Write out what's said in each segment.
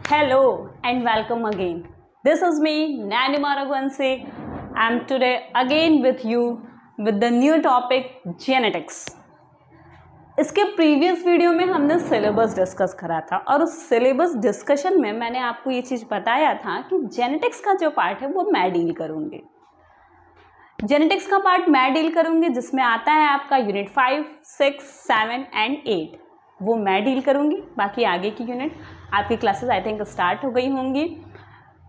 Hello and welcome again. This is me, Nani Maragwanse. I'm today again with you with the new topic genetics. इसके previous video में हमने syllabus discuss करा था और उस syllabus discussion में मैंने आपको ये चीज़ बताया था कि जेनेटिक्स का जो पार्ट है वो मैं डील करूँगी। जेनेटिक्स का पार्ट मैं डील करूँगी जिसमें आता है आपका यूनिट 5, 6, 7 एंड 8, वो मैं डील करूँगी। बाकी आगे की यूनिट आपकी क्लासेस आई थिंक स्टार्ट हो गई होंगी।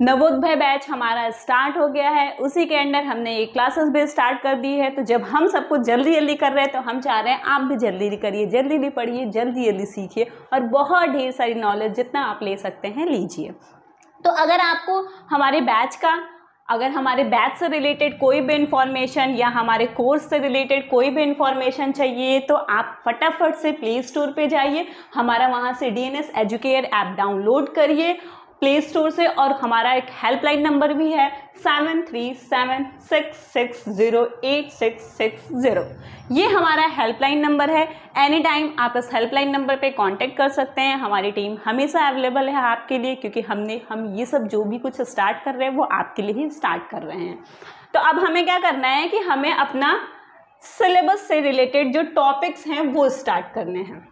नवोदय बैच हमारा स्टार्ट हो गया है, उसी के अंडर हमने ये क्लासेस भी स्टार्ट कर दी है। तो जब हम सब कुछ जल्दी जल्दी कर रहे हैं तो हम चाह रहे हैं आप भी जल्दी जल्दी करिए, जल्दी जल्दी पढ़िए, जल्दी जल्दी सीखिए और बहुत ढेर सारी नॉलेज जितना आप ले सकते हैं लीजिए। तो अगर आपको हमारे बैच का हमारे बैच से रिलेटेड कोई भी इन्फॉर्मेशन या हमारे कोर्स से रिलेटेड कोई भी इन्फॉर्मेशन चाहिए तो आप फटाफट से प्ले स्टोर पे जाइए, हमारा वहाँ से DNS एजुकेयर ऐप डाउनलोड करिए प्ले स्टोर से। और हमारा एक हेल्पलाइन नंबर भी है 7376608660। ये हमारा हेल्पलाइन नंबर है। एनी टाइम आप इस हेल्पलाइन नंबर पे कांटेक्ट कर सकते हैं। हमारी टीम हमेशा अवेलेबल है आपके लिए, क्योंकि हम ये सब जो भी कुछ स्टार्ट कर रहे हैं वो आपके लिए ही स्टार्ट कर रहे हैं। तो अब हमें क्या करना है कि हमें अपना सिलेबस से रिलेटेड जो टॉपिक्स हैं वो स्टार्ट करने हैं।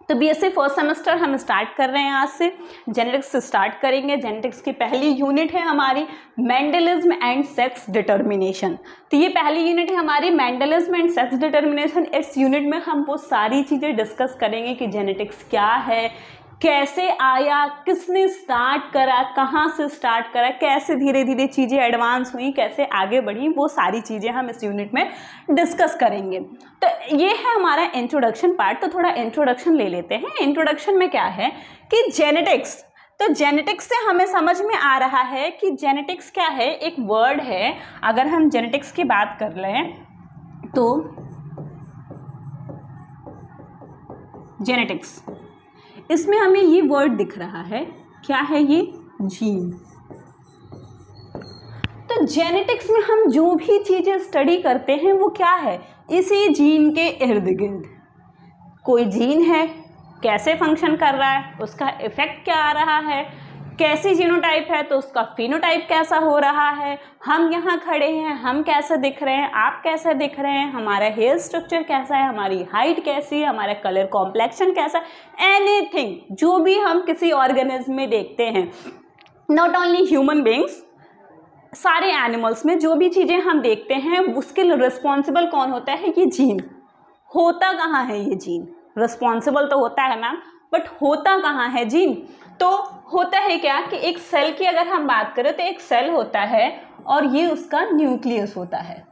तो BSc फर्स्ट सेमेस्टर हम स्टार्ट कर रहे हैं, आज से जेनेटिक्स से स्टार्ट करेंगे। जेनेटिक्स की पहली यूनिट है हमारी मेंडलिज्म एंड सेक्स डिटर्मिनेशन। तो ये पहली यूनिट है हमारी मेंडलिज्म एंड सेक्स डिटर्मिनेशन। इस यूनिट में हम वो सारी चीज़ें डिस्कस करेंगे कि जेनेटिक्स क्या है, कैसे आया, किसने स्टार्ट करा, कहाँ से स्टार्ट करा, कैसे धीरे धीरे चीज़ें एडवांस हुई, कैसे आगे बढ़ी, वो सारी चीज़ें हम इस यूनिट में डिस्कस करेंगे। तो ये है हमारा इंट्रोडक्शन पार्ट। तो थोड़ा इंट्रोडक्शन ले लेते हैं। इंट्रोडक्शन में क्या है कि जेनेटिक्स, तो जेनेटिक्स से हमें समझ में आ रहा है कि जेनेटिक्स क्या है, एक वर्ड है। अगर हम जेनेटिक्स की बात कर लें तो जेनेटिक्स, इसमें हमें ये वर्ड दिख रहा है, क्या है ये, जीन। तो जेनेटिक्स में हम जो भी चीज़ें स्टडी करते हैं वो क्या है, इसी जीन के इर्द गिर्द। कोई जीन है, कैसे फंक्शन कर रहा है, उसका इफेक्ट क्या आ रहा है, कैसी जीनोटाइप है तो उसका फिनोटाइप कैसा हो रहा है, हम यहाँ खड़े हैं, हम कैसे दिख रहे हैं, आप कैसे दिख रहे हैं, हमारा हेयर स्ट्रक्चर कैसा है, हमारी हाइट कैसी है, हमारा कलर कॉम्प्लेक्शन कैसा है, एनीथिंग जो भी हम किसी ऑर्गेनिज्म में देखते हैं, नॉट ओनली ह्यूमन बींग्स, सारे एनिमल्स में जो भी चीज़ें हम देखते हैं उसके रिस्पॉन्सिबल कौन होता है, ये जीन। होता कहाँ है ये जीन, रिस्पॉन्सिबल तो होता है मैम, बट होता कहाँ है जीन। तो होता है क्या कि एक सेल की अगर हम बात करें तो एक सेल होता है और ये उसका न्यूक्लियस होता है।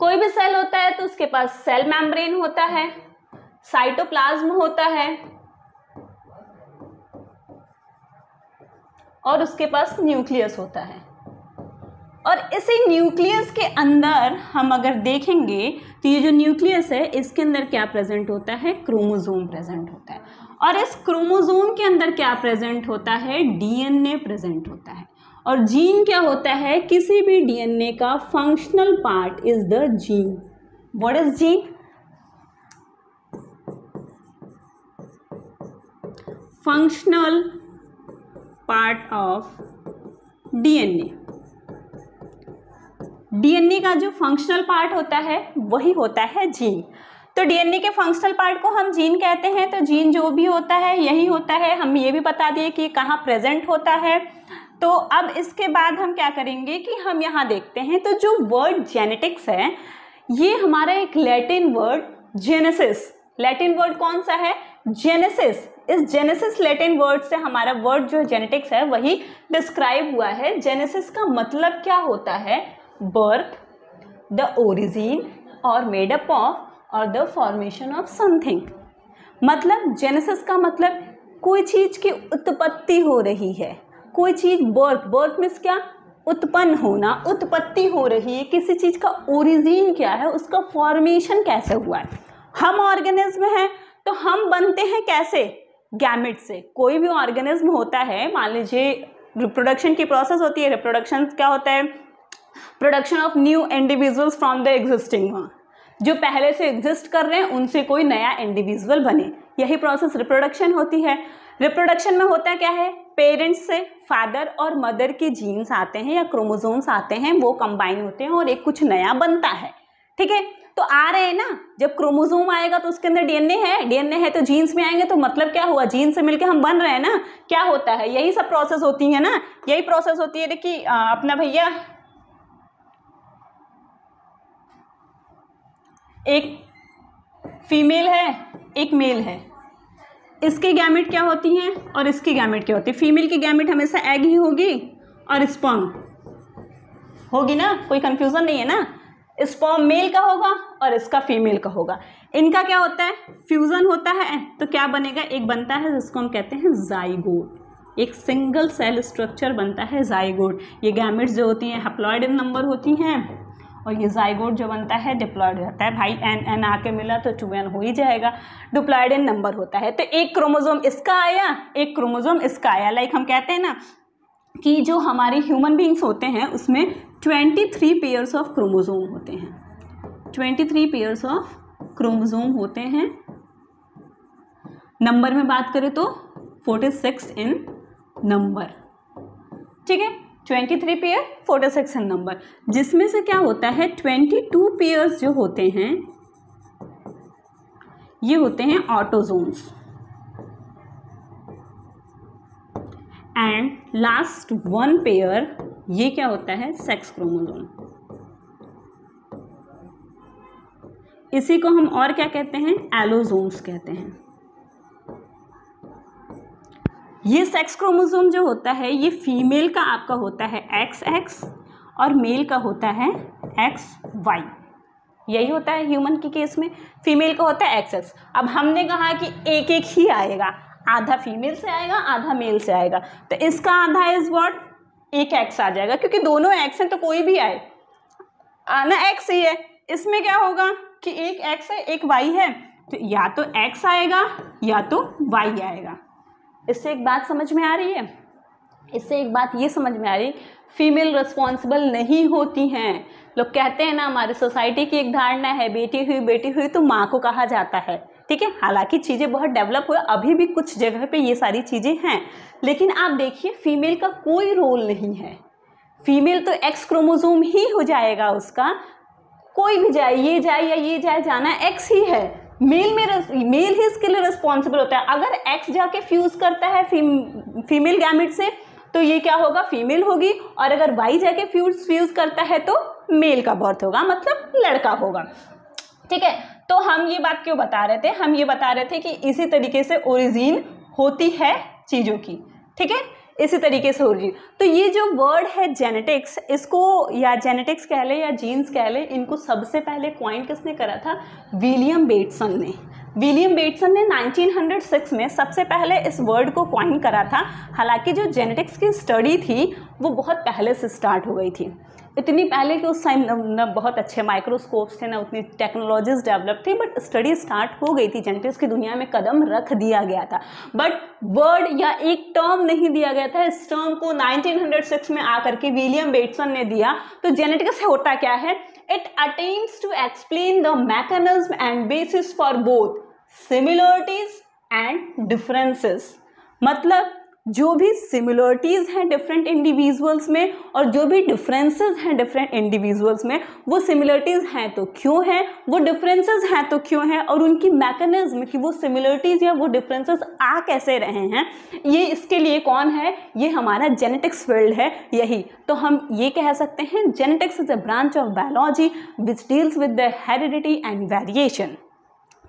कोई भी सेल होता है तो उसके पास सेल मेम्ब्रेन होता है, साइटोप्लाज्म होता है और उसके पास न्यूक्लियस होता है। और इसी न्यूक्लियस के अंदर हम अगर देखेंगे तो ये जो न्यूक्लियस है इसके अंदर क्या प्रेजेंट होता है, क्रोमोसोम प्रेजेंट होता है। और इस क्रोमोसोम के अंदर क्या प्रेजेंट होता है, DNA प्रेजेंट होता है। और जीन क्या होता है, किसी भी DNA का functional part is the gene. What is gene, functional part of DNA। DNA का जो फंक्शनल पार्ट होता है वही होता है जीन। तो DNA के फंक्शनल पार्ट को हम जीन कहते हैं। तो जीन जो भी होता है यही होता है। हम ये भी बता दिए कि कहाँ प्रेजेंट होता है। तो अब इसके बाद हम क्या करेंगे कि हम यहाँ देखते हैं। तो जो वर्ड जेनेटिक्स है ये हमारा एक Latin word genesis, Latin word कौन सा है, जेनेसिस। इस जेनेसिस लैटिन वर्ड से हमारा वर्ड जो जेनेटिक्स है वही डिस्क्राइब हुआ है। जेनेसिस का मतलब क्या होता है, बर्थ, द ओरिजिन और मेड अप ऑफ और द फॉर्मेशन ऑफ समथिंग। मतलब जेनेसिस का मतलब कोई चीज़ की उत्पत्ति हो रही है, कोई चीज़ बर्थ मीन्स क्या, उत्पन्न होना, उत्पत्ति हो रही है किसी चीज़ का। ओरिजिन क्या है, उसका फॉर्मेशन कैसे हुआ है। हम ऑर्गेनिज्म हैं तो हम बनते हैं कैसे, गैमेट से। कोई भी ऑर्गेनिज्म होता है, मान लीजिए रिप्रोडक्शन की प्रोसेस होती है। रिप्रोडक्शन क्या होता है, production of new individuals from the existing one. जो पहले से एग्जिस्ट कर रहे हैं उनसे कोई नया इंडिविजुअल बने, यही प्रोसेस रिप्रोडक्शन होती है। रिप्रोडक्शन में होता क्या है, पेरेंट्स से फादर और मदर के जीन्स आते हैं या क्रोमोसोम्स आते हैं, वो कंबाइन होते हैं और एक कुछ नया बनता है। ठीक है, तो आ रहे हैं ना, जब क्रोमोसोम आएगा तो उसके अंदर डीएनए है तो जीन्स में आएंगे, तो मतलब क्या हुआ, जीन्स से मिलके हम बन रहे हैं ना। क्या होता है, यही सब प्रोसेस होती है ना, यही प्रोसेस होती है। देखिए अपना भैया एक फीमेल है एक मेल है, इसकी गैमेट क्या होती हैं और इसकी गैमेट क्या होती है। फीमेल की गैमेट हमेशा एग ही होगी और स्पर्म होगी ना, कोई कंफ्यूजन नहीं है ना। स्पर्म मेल का होगा और इसका फीमेल का होगा। इनका क्या होता है, फ्यूजन होता है, तो क्या बनेगा, एक बनता है जिसको हम कहते हैं जाइगोट, एक सिंगल सेल स्ट्रक्चर बनता है जाइगोट। ये गैमेट्स जो होती हैं हैप्लॉइड इन नंबर होती हैं और ये जाइगोट जो बनता है डिप्लॉइड रहता है। भाई एन आके मिला तो 2n हो ही जाएगा, डिप्लॉइड इन नंबर होता है। तो एक क्रोमोसोम इसका आया, एक क्रोमोसोम इसका आया। लाइक हम कहते हैं ना कि जो हमारे ह्यूमन बींग्स होते हैं उसमें 23 पेयर्स ऑफ क्रोमोसोम होते हैं, 23 पेयर्स ऑफ क्रोमोसोम होते हैं। नंबर में बात करें तो 46 इन नंबर। ठीक है, 23 पेयर 46 इन नंबर, जिसमें से क्या होता है 22 पेयर्स जो होते हैं ये होते हैं ऑटोजोम्स एंड लास्ट 1 पेयर ये क्या होता है, सेक्स क्रोमोसोम। इसी को हम और क्या कहते हैं, एलोजोम्स कहते हैं। ये सेक्स क्रोमोसोम जो होता है ये फीमेल का आपका होता है XX और मेल का होता है XY। यही होता है ह्यूमन के केस में, फीमेल का होता है XX। अब हमने कहा कि एक एक ही आएगा, आधा फीमेल से आएगा आधा मेल से आएगा, तो इसका आधा इज व्हाट, एक X आ जाएगा, क्योंकि दोनों X हैं तो कोई भी आए आना X ही है। इसमें क्या होगा कि एक X है एक Y है, तो या तो X आएगा या तो Y आएगा। इससे एक बात समझ में आ रही है, इससे एक बात ये समझ में आ रही, फीमेल रिस्पॉन्सिबल नहीं होती हैं। लोग कहते हैं ना, हमारी सोसाइटी की एक धारणा है बेटी हुई तो माँ को कहा जाता है। ठीक है, हालांकि चीज़ें बहुत डेवलप हुए, अभी भी कुछ जगह पे ये सारी चीज़ें हैं, लेकिन आप देखिए फीमेल का कोई रोल नहीं है। फीमेल तो X क्रोमोसोम ही हो जाएगा उसका, कोई भी जाए, ये जाए या ये जाए, जाना X ही है। मेल ही इसके लिए रिस्पॉन्सिबल होता है। अगर X जाके फ्यूज करता है फीमेल गैमेट से तो ये क्या होगा, फीमेल होगी, और अगर Y जाके फ्यूज करता है तो मेल का बर्थ होगा, मतलब लड़का होगा। ठीक है, तो हम ये बात क्यों बता रहे थे, हम ये बता रहे थे कि इसी तरीके से ओरिजिन होती है चीज़ों की। ठीक है, इसी तरीके से ओरिजिन। तो ये जो वर्ड है जेनेटिक्स, इसको या जेनेटिक्स कह ले या जीन्स कह ले, इनको सबसे पहले कॉइन किसने करा था, विलियम बेटसन ने। विलियम बेटसन ने 1906 में सबसे पहले इस वर्ड को कॉइन करा था। हालांकि जो जेनेटिक्स की स्टडी थी वो बहुत पहले से स्टार्ट हो गई थी, इतनी पहले कि उस टाइम न बहुत अच्छे माइक्रोस्कोप्स थे, ना उतनी टेक्नोलॉजीज डेवलप थी, बट स्टडी स्टार्ट हो गई थी, जेनेटिक्स की दुनिया में कदम रख दिया गया था, बट वर्ड या एक टर्म नहीं दिया गया था। इस टर्म को 1906 में आकर के विलियम बेटसन ने दिया। तो जेनेटिक्स होता क्या है, it attempts to explain the mechanism and basis for both similarities and differences. मतलब जो भी सिमिलरिटीज़ हैं डिफरेंट इंडिविजुअल्स में और जो भी डिफरेंसेस हैं डिफरेंट इंडिविजुअल्स में, वो सिमिलरिटीज़ हैं तो क्यों हैं, वो डिफरेंसेस हैं तो क्यों हैं, और उनकी मैकेनिज्म कि वो सिमिलरिटीज़ या वो डिफरेंसेस आ कैसे रहे हैं, ये इसके लिए कौन है, ये हमारा जेनेटिक्स फील्ड है। यही तो हम ये कह सकते हैं, genetics is a branch of biology which deals with the heredity and variation.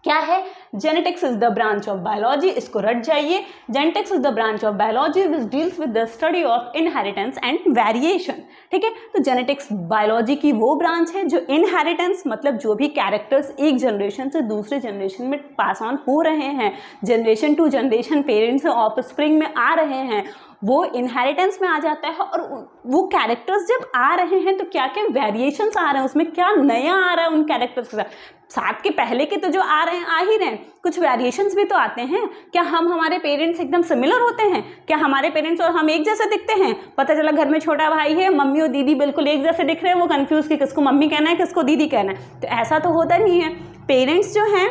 क्या है, genetics is the branch of biology, इसको रट जाइए, genetics is the branch of biology which deals with the study of inheritance and variation. ठीक है, तो genetics biology की वो ब्रांच है जो इनहेरिटेंस, मतलब जो भी कैरेक्टर्स एक जनरेशन से दूसरे जनरेशन में पास ऑन हो रहे हैं, जनरेशन टू जनरेशन पेरेंट्स से ऑफस्प्रिंग में आ रहे हैं, वो इनहेरिटेंस में आ जाता है। और वो कैरेक्टर्स जब आ रहे हैं तो क्या क्या वेरिएशंस आ रहे हैं, उसमें क्या नया आ रहा है उन कैरेक्टर्स के साथ के पहले के तो जो आ रहे हैं आ ही रहे हैं, कुछ वेरिएशंस भी तो आते हैं। क्या हम हमारे पेरेंट्स एकदम सिमिलर होते हैं, क्या हमारे पेरेंट्स और हम एक जैसे दिखते हैं? पता चला घर में छोटा भाई है, मम्मी और दीदी बिल्कुल एक जैसे दिख रहे हैं, वो कंफ्यूज कि किसको मम्मी कहना है किसको दीदी कहना है, तो ऐसा तो होता नहीं है। पेरेंट्स जो हैं,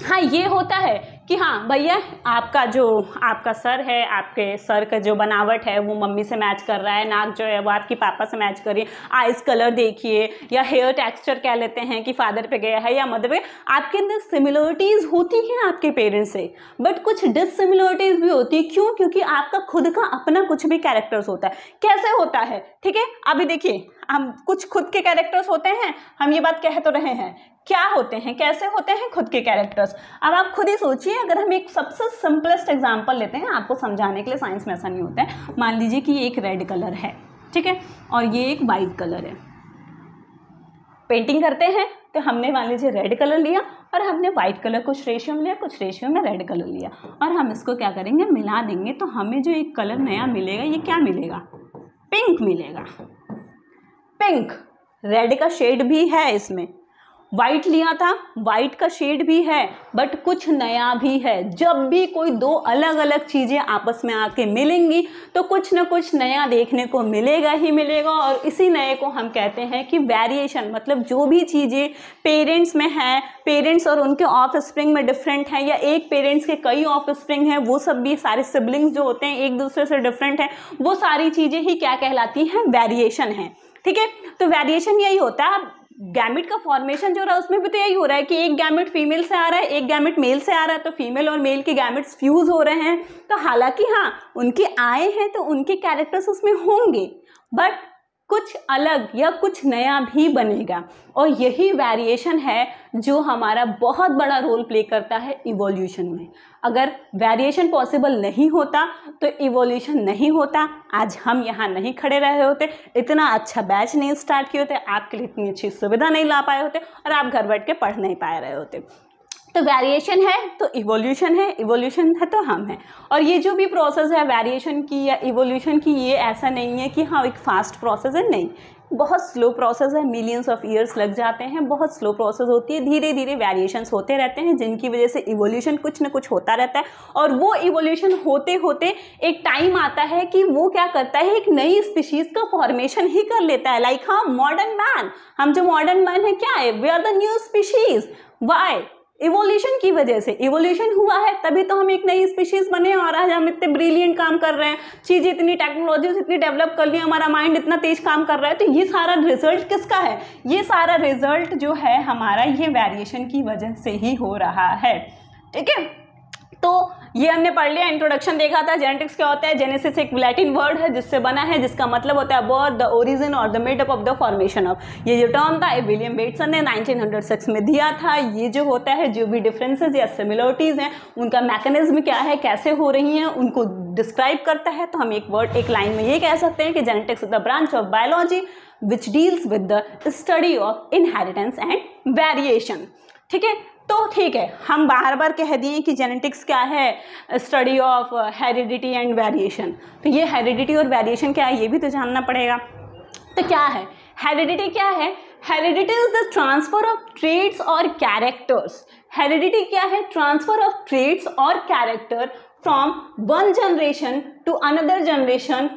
हाँ ये होता है कि हाँ भैया आपका सर है, आपके सर का जो बनावट है वो मम्मी से मैच कर रहा है, नाक जो है वो आपकी पापा से मैच कर रही है, आइज कलर देखिए, या हेयर टेक्सचर कह लेते हैं कि फादर पे गया है या मदर पे। आपके अंदर सिमिलरिटीज़ होती हैं आपके पेरेंट्स से, बट कुछ डिससिमिलरिटीज़ भी होती है। क्यों? क्योंकि आपका खुद का अपना कुछ भी कैरेक्टर्स होता है। कैसे होता है? ठीक है, अभी देखिए, हम कुछ खुद के कैरेक्टर्स होते हैं, हम ये बात कह तो रहे हैं, क्या होते हैं, कैसे होते हैं खुद के कैरेक्टर्स। अब आप खुद ही सोचिए, अगर हम एक सबसे सिंपलेस्ट एग्जांपल लेते हैं आपको समझाने के लिए, साइंस में ऐसा नहीं होता है। मान लीजिए कि ये एक रेड कलर है, ठीक है, और ये एक वाइट कलर है। पेंटिंग करते हैं तो हमने मान लीजिए रेड कलर लिया और हमने वाइट कलर कुछ रेशियो में लिया, कुछ रेशियो में रेड कलर लिया, और हम इसको क्या करेंगे, मिला देंगे, तो हमें जो एक कलर नया मिलेगा, ये क्या मिलेगा, पिंक मिलेगा। पिंक, रेड का शेड भी है इसमें, वाइट लिया था, वाइट का शेड भी है, बट कुछ नया भी है। जब भी कोई दो अलग अलग चीज़ें आपस में आके मिलेंगी तो कुछ ना कुछ नया देखने को मिलेगा ही मिलेगा, और इसी नए को हम कहते हैं कि वेरिएशन। मतलब जो भी चीज़ें पेरेंट्स में है, पेरेंट्स और उनके ऑफ स्प्रिंग में डिफरेंट है, या एक पेरेंट्स के कई ऑफ स्प्रिंग हैं, वो सब भी सारे सिबलिंग्स जो होते हैं एक दूसरे से डिफरेंट हैं, वो सारी चीज़ें ही क्या कहलाती हैं, वेरिएशन है। ठीक है, तो वेरिएशन यही होता है। गैमेट का फॉर्मेशन जो रहा है उसमें भी तो यही हो रहा है कि एक गैमेट फीमेल से आ रहा है, एक गैमेट मेल से आ रहा है, तो फीमेल और मेल के गैमेट्स फ्यूज हो रहे हैं। तो हालांकि हाँ, उनके आए हैं तो उनके कैरेक्टर्स उसमें होंगे, बट कुछ अलग या कुछ नया भी बनेगा, और यही वेरिएशन है जो हमारा बहुत बड़ा रोल प्ले करता है इवोल्यूशन में। अगर वेरिएशन पॉसिबल नहीं होता तो इवोल्यूशन नहीं होता, आज हम यहाँ नहीं खड़े रहे होते, इतना अच्छा बैच नहीं स्टार्ट किए होते, आपके लिए इतनी अच्छी सुविधा नहीं ला पाए होते, और आप घर बैठ के पढ़ नहीं पा रहे होते। तो वेरिएशन है तो इवोल्यूशन है, इवोल्यूशन है तो हम हैं। और ये जो भी प्रोसेस है वेरिएशन की या इवोल्यूशन की, ये ऐसा नहीं है कि हाँ एक फास्ट प्रोसेस है, नहीं, बहुत स्लो प्रोसेस है, मिलियंस ऑफ ईयर्स लग जाते हैं, बहुत स्लो प्रोसेस होती है, धीरे धीरे वेरिएशंस होते रहते हैं, जिनकी वजह से इवोल्यूशन कुछ ना कुछ होता रहता है। और वो इवोल्यूशन होते होते एक टाइम आता है कि वो क्या करता है, एक नई स्पीशीज़ का फॉर्मेशन ही कर लेता है। लाइक हाँ, मॉडर्न मैन, हम जो मॉडर्न मैन है क्या है, we are the new species. Why? Evolution की वजह से। इवोल्यूशन हुआ है तभी तो हम एक नई स्पीशीज बने, और आज हम इतने ब्रिलियंट काम कर रहे हैं, चीज़ें इतनी, टेक्नोलॉजीज इतनी डेवलप कर ली, हमारा माइंड इतना तेज काम कर रहा है। तो ये सारा रिजल्ट किसका है, ये सारा रिजल्ट जो है हमारा, ये वेरिएशन की वजह से ही हो रहा है। ठीक है, तो ये हमने पढ़ लिया, इंट्रोडक्शन देखा था। जेनेटिक्स क्या होता है, जेनेसिस एक लैटिन वर्ड है जिससे बना है, जिसका मतलब होता है बर्थ, द ओरिजिन और the made up of the formation of. ये जो टर्म था विलियम बेटसन ने 1906 में दिया था। ये जो होता है, जो भी डिफरेंसेस या सिमिलरिटीज़ हैं, उनका मैकेनिज्म क्या है, कैसे हो रही हैं, उनको डिस्क्राइब करता है। तो हम एक वर्ड, एक लाइन में ये कह सकते हैं कि genetics is the branch of biology which deals with the study of inheritance and variation. ठीक है, तो ठीक है, हम बार बार कह दिए कि जेनेटिक्स क्या है, study of heredity and variation. तो ये हेरिडिटी और वेरिएशन क्या है, ये भी तो जानना पड़ेगा। तो क्या है हेरिडिटी? क्या है heredity? Is the transfer of traits और कैरेक्टर्स। हेरिडिटी क्या है? ट्रांसफर ऑफ ट्रेट्स और character from one generation to another generation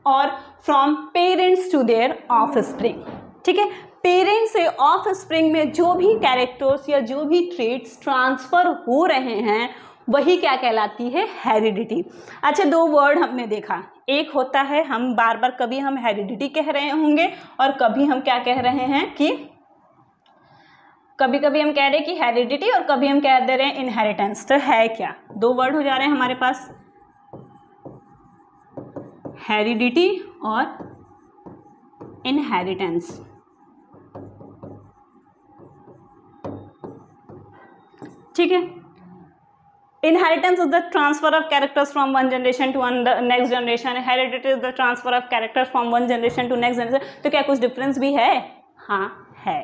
और from parents to their offspring. ठीक है, पेरेंट्स से ऑफ स्प्रिंग में जो भी कैरेक्टर्स या जो भी ट्रेट्स ट्रांसफर हो रहे हैं वही क्या कहलाती है, हेरिडिटी। अच्छा, दो वर्ड हमने देखा, एक होता है, हम बार बार कभी हम हेरिडिटी कह रहे होंगे और कभी हम क्या कह रहे हैं कि कभी कभी हम कह रहे हैं कि हेरिडिटी और कभी हम कह दे रहे हैं इनहेरिटेंस। तो है क्या, दो वर्ड हो जा रहे हैं हमारे पास, हेरिडिटी और इनहेरिटेंस। ठीक है, inheritance is the transfer of characters from one generation to next generation, heredity is the transfer of characters from one generation to next generation. तो क्या कुछ डिफरेंस भी है? हाँ है।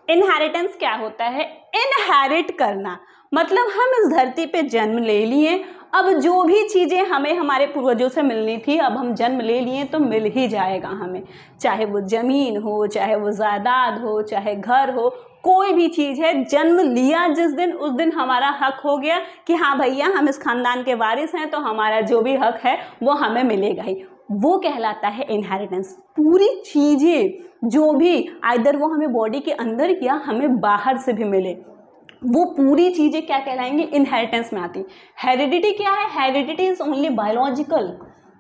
इनहेरिटेंस क्या होता है? इनहेरिट करना, मतलब हम इस धरती पे जन्म ले लिए, अब जो भी चीज़ें हमें हमारे पूर्वजों से मिलनी थी, अब हम जन्म ले लिए तो मिल ही जाएगा हमें, चाहे वो ज़मीन हो, चाहे वो जायदाद हो, चाहे घर हो, कोई भी चीज़ है, जन्म लिया जिस दिन उस दिन हमारा हक हो गया कि हाँ भैया हम इस खानदान के वारिस हैं, तो हमारा जो भी हक है वो हमें मिलेगा ही। वो कहलाता है इनहेरिटेंस। पूरी चीज़ें जो भी, आइदर वो हमें बॉडी के अंदर या हमें बाहर से भी मिले, वो पूरी चीज़ें क्या कहलाएंगी, इनहेरिटेंस में आती। हेरिडिटी क्या है, हेरिडिटी इज ओनली बायोलॉजिकल,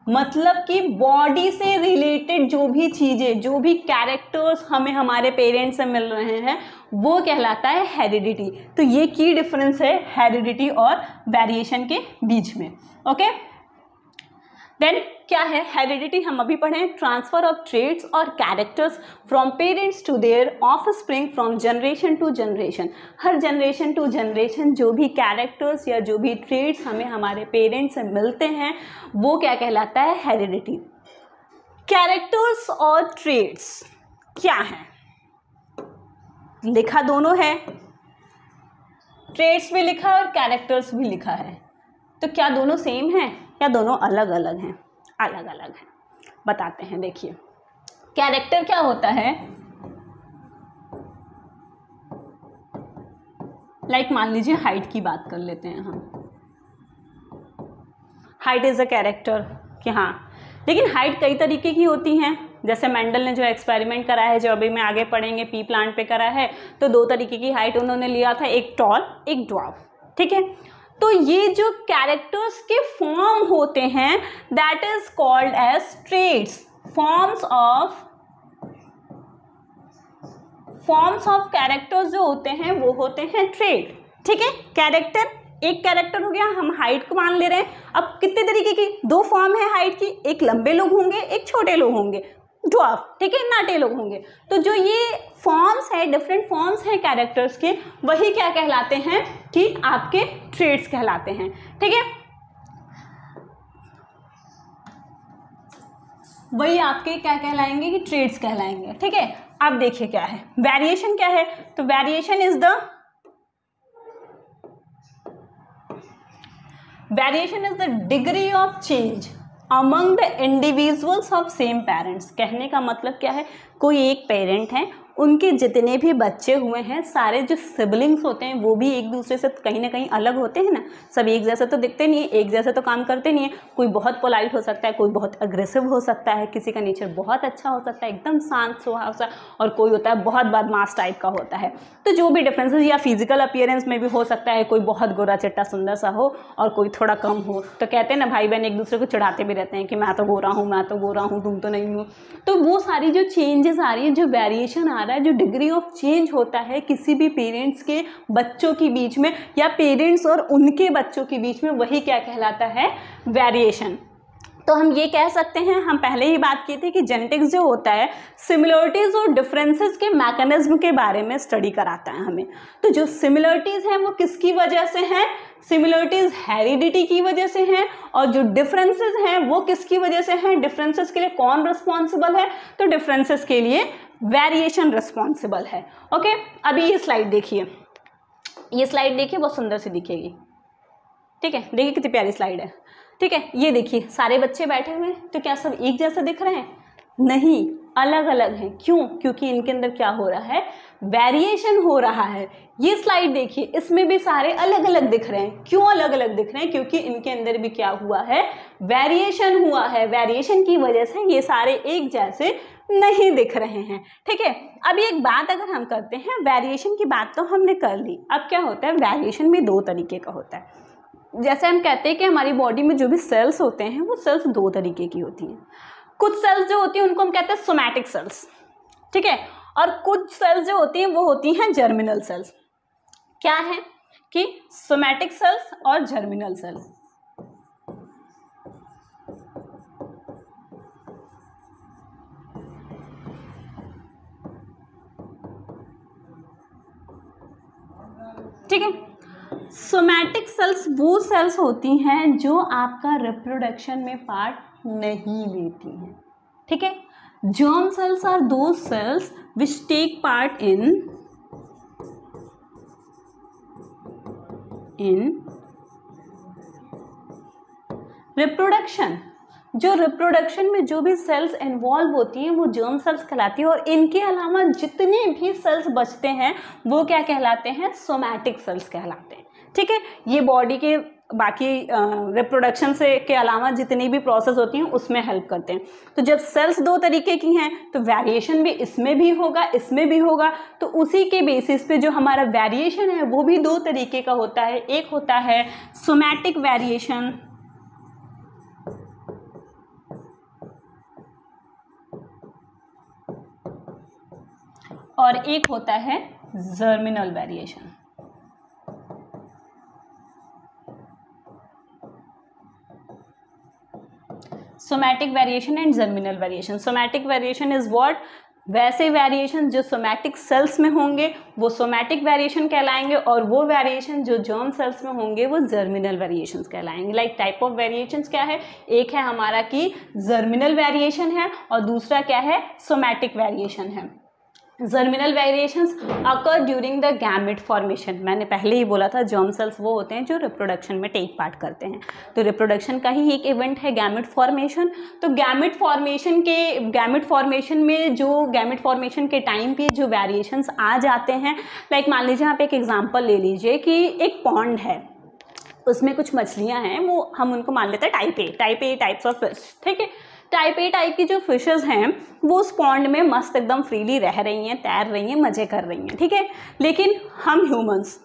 मतलब कि बॉडी से रिलेटेड जो भी चीज़ें, जो भी कैरेक्टर्स हमें हमारे पेरेंट्स से मिल रहे हैं वो कहलाता है हेरिडिटी। तो ये की डिफरेंस है हेरिडिटी और वेरिएशन के बीच में। ओके, देन क्या है हेरिडिटी, हम अभी पढ़े, ट्रांसफर ऑफ ट्रेट्स और characters from parents to their offspring from generation to generation. हर जनरेशन टू जनरेशन जो भी कैरेक्टर्स या जो भी ट्रेट्स हमें हमारे पेरेंट्स से मिलते हैं वो क्या कहलाता है, हेरिडिटी। कैरेक्टर्स और ट्रेट्स क्या है, लिखा दोनों है, ट्रेट्स भी लिखा है और कैरेक्टर्स भी लिखा है, तो क्या दोनों सेम हैं या दोनों अलग अलग हैं? अलग अलग हैं, बताते हैं। देखिए कैरेक्टर क्या होता है, लाइक मान लीजिए हाइट की बात कर लेते हैं हम, हाइट इज अ कैरेक्टर कि हाँ, लेकिन हाइट कई तरीके की होती हैं। जैसे मेंडल ने जो एक्सपेरिमेंट करा है, जो अभी मैं आगे पढ़ेंगे, पी प्लांट पे करा है, तो 2 तरीके की हाइट उन्होंने लिया था, एक टॉल एक ड्वार्फ, ठीक है। तो ये जो कैरेक्टर्स के फॉर्म होते हैं that is called as traits, forms of characters जो होते हैं वो होते हैं ट्रेट, ठीक है। कैरेक्टर, एक कैरेक्टर हो गया, हम हाइट को मान ले रहे हैं। अब कितने तरीके की 2 फॉर्म है हाइट की, एक लंबे लोग होंगे एक छोटे लोग होंगे, ड्वार्फ, ठीक है, नाटे लोग होंगे। तो जो ये फॉर्म्स है, डिफरेंट फॉर्म्स हैं कैरेक्टर्स के, वही क्या कहलाते हैं कि आपके ट्रेट्स कहलाते हैं, ठीक है। वही आपके क्या कहलाएंगे कि ट्रेट्स कहलाएंगे, ठीक है। अब देखिए क्या है वेरिएशन, क्या है, तो variation is the degree of change among the individuals of same parents. कहने का मतलब क्या है, कोई एक पेरेंट है, उनके जितने भी बच्चे हुए हैं, सारे जो सिबलिंग्स होते हैं वो भी एक दूसरे से कहीं ना कहीं अलग होते हैं ना, सब एक जैसे तो दिखते नहीं है, एक जैसे तो काम करते नहीं है। कोई बहुत पोलाइट हो सकता है, कोई बहुत अग्रेसिव हो सकता है, किसी का नेचर बहुत अच्छा हो सकता है, एकदम शांत स्वभाव सा, और कोई होता है बहुत बदमाश टाइप का होता है। तो जो भी डिफरेंसेस, या फिजिकल अपीयरेंस में भी हो सकता है, कोई बहुत गोरा चिट्टा सुंदर सा हो और कोई थोड़ा कम हो। तो कहते हैं ना भाई बहन एक दूसरे को चिढ़ाते भी रहते हैं कि मैं तो गोरा हूँ, मैं तो गोरा हूँ, तुम तो नहीं हो। तो वो सारी जो चेंजेस आ रही है, जो वेरिएशन आ रहा है, जो डिग्री ऑफ चेंज होता है किसी भी पेरेंट्स के बच्चों के बीच में या पेरेंट्स और उनके बच्चों के बीच में, वही क्या कहलाता है, वेरिएशन। तो हम ये कह सकते हैं, हम पहले ही बात की थी कि जेनेटिक्स जो होता है सिमिलरिटीज और डिफरेंसेस के मैकेनिज्म के बारे में स्टडी कराता है हमें। तो जो सिमिलरिटीज हैं वो किसकी वजह से हैं, सिमिलरिटीज हेरिडिटी की वजह से हैं, और जो डिफरेंसेस हैं वो किसकी वजह से हैं, डिफरेंसेस के लिए कौन रिस्पॉन्सिबल है, तो डिफरेंसेस के लिए वेरिएशन रिस्पॉन्सिबल है। ओके, अभी ये स्लाइड देखिए, ये स्लाइड देखिए, बहुत सुंदर सी दिखेगी, ठीक है, देखिए कितनी प्यारी स्लाइड है, ठीक है। ये देखिए सारे बच्चे बैठे हुए हैं, तो क्या सब एक जैसे दिख रहे हैं, नहीं, अलग अलग हैं। क्यों, क्योंकि इनके अंदर क्या हो रहा है, वेरिएशन हो रहा है। ये स्लाइड देखिए, इसमें भी सारे अलग अलग दिख रहे हैं। क्यों अलग अलग दिख रहे हैं, क्योंकि इनके अंदर भी क्या हुआ है, वेरिएशन हुआ है। वेरिएशन की वजह से ये सारे एक जैसे नहीं दिख रहे हैं, ठीक है। अब एक बात अगर हम करते हैं, वेरिएशन की बात तो हमने कर ली, अब क्या होता है, वेरिएशन भी 2 तरीके का होता है। जैसे हम कहते हैं कि हमारी बॉडी में जो भी सेल्स होते हैं वो सेल्स 2 तरीके की होती हैं। कुछ सेल्स जो होती हैं उनको हम कहते हैं सोमैटिक सेल्स, ठीक है, और कुछ सेल्स जो होती हैं वो होती हैं जर्मिनल सेल्स। क्या है कि सोमैटिक सेल्स और जर्मिनल सेल्स। ठीक है, सोमैटिक सेल्स वो सेल्स होती हैं जो आपका रिप्रोडक्शन में पार्ट नहीं लेती हैं, ठीक है। Germ cells are those cells which take part in reproduction. जो रिप्रोडक्शन में जो भी सेल्स इन्वॉल्व होती हैं वो जर्म सेल्स कहलाती है, और इनके अलावा जितने भी सेल्स बचते हैं वो क्या कहलाते हैं, सोमैटिक सेल्स कहलाते हैं, ठीक है। ये बॉडी के बाकी रिप्रोडक्शन से के अलावा जितनी भी प्रोसेस होती हैं उसमें हेल्प करते हैं। तो जब सेल्स दो तरीके की हैं तो वेरिएशन भी इसमें भी होगा, इसमें भी होगा, तो उसी के बेसिस पे जो हमारा वेरिएशन है वो भी दो तरीके का होता है। एक होता है सोमैटिक वेरिएशन और एक होता है germinal variation. Somatic variation and germinal variation. Somatic variation is what, वैसे वेरिएशन जो सोमैटिक सेल्स में होंगे वो सोमैटिक वेरिएशन कहलाएंगे और वो वेरिएशन जो जर्म सेल्स में होंगे वो जर्मिनल वेरिएशंस कहलाएंगे। लाइक टाइप ऑफ वेरिएशंस क्या है, एक है हमारा कि जर्मिनल वेरिएशन है और दूसरा क्या है, सोमैटिक वेरिएशन है। Germinal variations occur during the gamete formation. मैंने पहले ही बोला था जर्म सेल्स वो होते हैं जो रिप्रोडक्शन में टेक पार्ट करते हैं, तो रिप्रोडक्शन का ही एक इवेंट है गैमेट फॉर्मेशन। तो गैमेट फॉर्मेशन में जो गैमेट फॉर्मेशन के टाइम पे जो वेरिएशंस आ जाते हैं, लाइक मान लीजिए आप एक एग्जांपल ले लीजिए कि एक पॉन्ड है, उसमें कुछ मछलियाँ हैं, वो हम उनको मान लेते हैं type A types of fish, ठीक है। टाइप ए टाइप की जो फिशेस हैं वो उस पॉन्ड में मस्त एकदम फ्रीली रह रही हैं, तैर रही हैं, मज़े कर रही हैं, ठीक है। लेकिन हम ह्यूमंस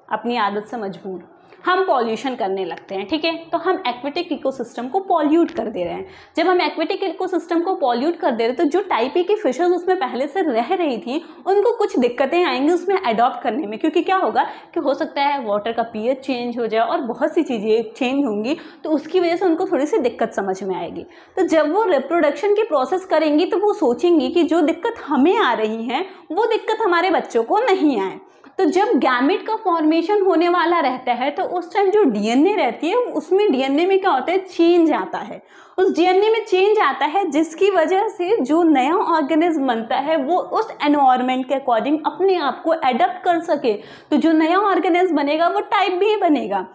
अपनी आदत से मजबूर हम पॉल्यूशन करने लगते हैं, ठीक है। तो हम एक्वेटिक इकोसिस्टम को पॉल्यूट कर दे रहे हैं। जब हम एक्वेटिक इकोसिस्टम को पॉल्यूट कर दे रहे हैं तो जो टाइप ए की फिशेस उसमें पहले से रह रही थी उनको कुछ दिक्कतें आएंगी उसमें अडॉप्ट करने में, क्योंकि क्या होगा कि हो सकता है वाटर का पीएच चेंज हो जाए और बहुत सी चीज़ें चेंज होंगी, तो उसकी वजह से उनको थोड़ी सी दिक्कत समझ में आएगी। तो जब वो रिप्रोडक्शन की प्रोसेस करेंगी तो वो सोचेंगी कि जो दिक्कत हमें आ रही है वो दिक्कत हमारे बच्चों को नहीं आए। तो जब गैमेट का फॉर्मेशन होने वाला रहता है तो उस टाइम जो डीएनए रहती है उसमें डीएनए में क्या होता है, चेंज आता है। उस डीएनए में चेंज आता है जिसकी वजह से जो नया ऑर्गेनिज्म बनता है वो उस एनवायरनमेंट के अकॉर्डिंग अपने आप को एडप्ट कर सके। तो जो नया ऑर्गेनिज्म बनेगा वो टाइप बी बनेगा।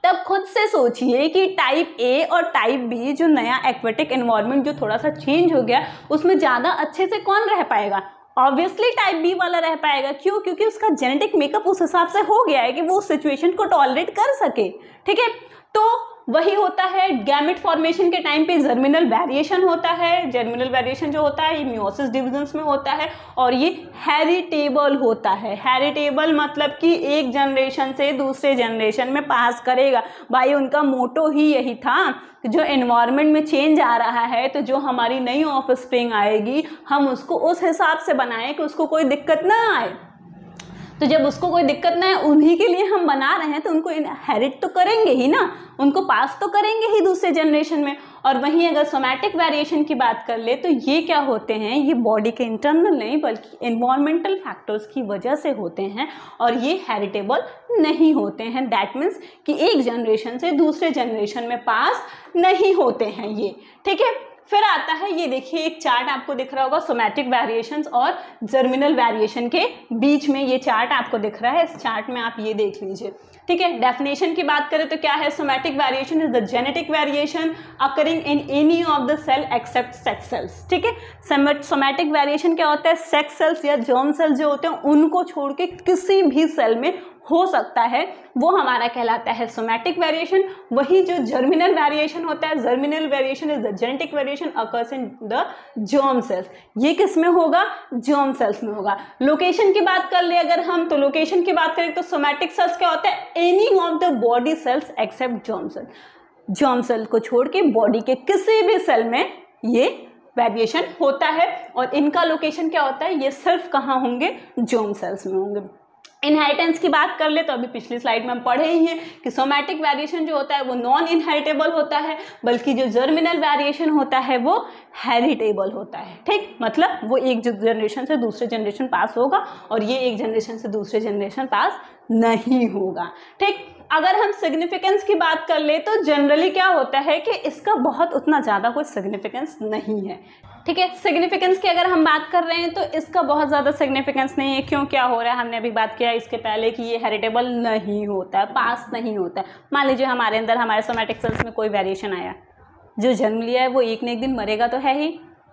तब खुद से सोचिए कि टाइप ए और टाइप बी जो नया एक्वेटिक एनवायरनमेंट जो थोड़ा सा चेंज हो गया उसमें ज़्यादा अच्छे से कौन रह पाएगा, ऑब्वियसली टाइप बी वाला रह पाएगा। क्यों? क्योंकि उसका जेनेटिक मेकअप उस हिसाब से हो गया है कि वो उस सिचुएशन को टॉलरेट कर सके, ठीक है। तो वही होता है गैमेट फॉर्मेशन के टाइम पे जर्मिनल वेरिएशन होता है। जर्मिनल वेरिएशन जो होता है ये मियोसिस डिविजन्स में होता है और ये हेरिटेबल होता है। हेरिटेबल मतलब कि एक जनरेशन से दूसरे जनरेशन में पास करेगा। भाई उनका मोटो ही यही था कि जो एनवायरनमेंट में चेंज आ रहा है तो जो हमारी नई ऑफस्प्रिंग आएगी हम उसको उस हिसाब से बनाएं कि उसको कोई दिक्कत ना आए। तो जब उसको कोई दिक्कत ना है उन्हीं के लिए हम बना रहे हैं तो उनको इनहेरिट तो करेंगे ही ना, उनको पास तो करेंगे ही दूसरे जनरेशन में। और वहीं अगर सोमैटिक वेरिएशन की बात कर ले तो ये क्या होते हैं, ये बॉडी के इंटरनल नहीं बल्कि एनवायरमेंटल फैक्टर्स की वजह से होते हैं और ये हेरिटेबल नहीं होते हैं। दैट मीन्स कि एक जनरेशन से दूसरे जनरेशन में पास नहीं होते हैं ये, ठीक है। फिर आता है ये देखिए एक चार्ट आपको दिख रहा होगा सोमैटिक वेरिएशंस और जर्मिनल वेरिएशन के बीच में ये चार्ट आपको दिख रहा है। इस चार्ट में आप ये देख लीजिए, ठीक है। डेफिनेशन की बात करें तो क्या है, somatic variation is the genetic variation occurring in any of the cell except sex cells, ठीक है। सोमैटिक वेरिएशन क्या होता है, सेक्स सेल्स या जर्म सेल्स जो होते हैं उनको छोड़ के किसी भी सेल में हो सकता है, वो हमारा कहलाता है सोमैटिक वेरिएशन। वही जो जर्मिनल वेरिएशन होता है, germinal variation is the genetic variation occurs in the germ cells. ये किस में होगा, जर्म सेल्स में होगा। लोकेशन की बात कर ले अगर हम, तो लोकेशन की बात करें तो सोमैटिक सेल्स क्या होता है, any of the body cells except germ cell. Germ cell को छोड़ के बॉडी के किसी भी सेल में ये वेरिएशन होता है और इनका लोकेशन क्या होता है, ये सिर्फ कहाँ होंगे, जर्म सेल्स में होंगे। इनहेरिटेंस की बात कर ले तो अभी पिछली स्लाइड में हम पढ़े ही हैं कि सोमैटिक वेरिएशन जो होता है वो नॉन इनहेरिटेबल होता है, बल्कि जो जर्मिनल वेरिएशन होता है वो हेरिटेबल होता है, ठीक। मतलब वो एक जनरेशन से दूसरे जनरेशन पास होगा और ये एक जनरेशन से दूसरे जनरेशन पास नहीं होगा, ठीक। अगर हम सिग्निफिकेंस की बात कर ले तो जनरली क्या होता है कि इसका बहुत उतना ज़्यादा कोई सिग्निफिकेंस नहीं है, ठीक है। सिग्निफिकेंस की अगर हम बात कर रहे हैं तो इसका बहुत ज़्यादा सिग्निफिकेंस नहीं है। क्यों, क्या हो रहा है, हमने अभी बात किया इसके पहले कि ये हेरिटेबल नहीं होता है, पास नहीं होता है। मान लीजिए हमारे अंदर हमारे सोमैटिक सेल्स में कोई वेरिएशन आया, जो जन्म लिया है वो एक न एक दिन मरेगा तो है ही,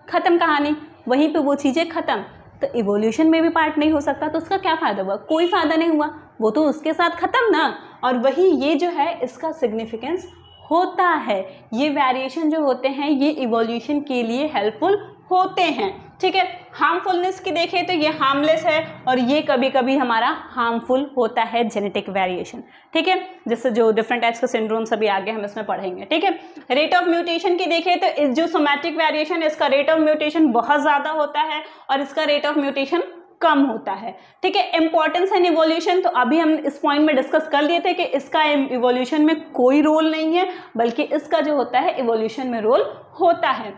ख़त्म कहानी, वहीं पे वो चीज़ें ख़त्म। तो इवोल्यूशन में भी पार्ट नहीं हो सकता, तो उसका क्या फ़ायदा हुआ? कोई फ़ायदा नहीं हुआ, वो तो उसके साथ ख़त्म ना। और वही ये जो है इसका सिग्निफिकेंस होता है, ये वेरिएशन जो होते हैं ये इवोल्यूशन के लिए हेल्पफुल होते हैं, ठीक है। हार्मफुलनेस की देखें तो ये हार्मलेस है और ये कभी कभी हमारा हार्मफुल होता है जेनेटिक वेरिएशन, ठीक है। जैसे जो डिफरेंट टाइप्स के सिंड्रोम्स अभी आगे हम इसमें पढ़ेंगे, ठीक है। रेट ऑफ म्यूटेशन की देखें तो इस जो सोमैटिक वेरिएशन है इसका रेट ऑफ म्यूटेशन बहुत ज़्यादा होता है और इसका रेट ऑफ म्यूटेशन कम होता है, ठीक है। इंपॉर्टेंस एंड इवोल्यूशन, तो अभी हम इस पॉइंट में डिस्कस कर लिए थे कि इसका इवोल्यूशन में कोई रोल नहीं है, बल्कि इसका जो होता है इवोल्यूशन में रोल होता है,